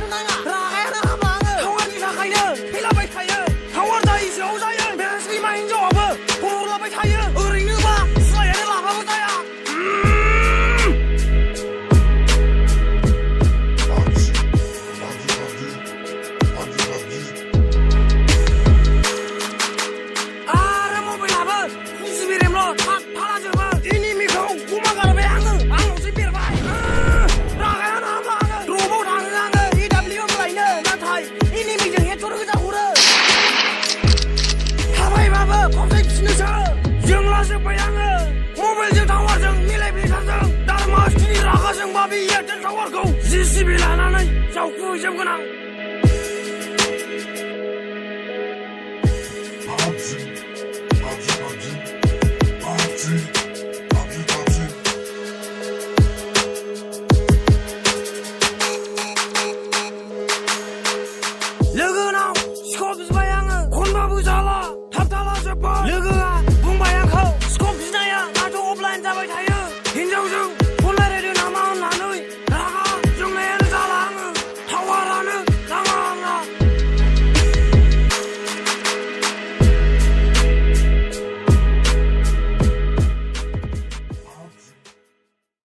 मानो नाङा रागायानो हामा आङो टावारनि थाखायनो फैलाबाय थायो टावार जायैसोआव जायो बे सैमा हिनजावाबो खबर लाबाय थायो ओरैनोबा सुलायानो लाबाबो जाया आरो मबाइलाबो 2GB रेमल' थाब थालाजोबो एनिमिखौ गमा गारबाय आङो आंनावसो बेरबाय रागायानो हामा आङो द्रपआव थाङो आङो EWM लायनो नाथाय एनिमिजों हेडशट होजाहरो थाबायबाबो फावसायफिनोसो जोंलाजोब्बाय आङो मबाइलजों टावारजों मिलायफ्लेथारजों दारमासनि रागाजों बाबि एयारटेल टावारखौ 10GB लानानै जावखुहैजोबगोन आं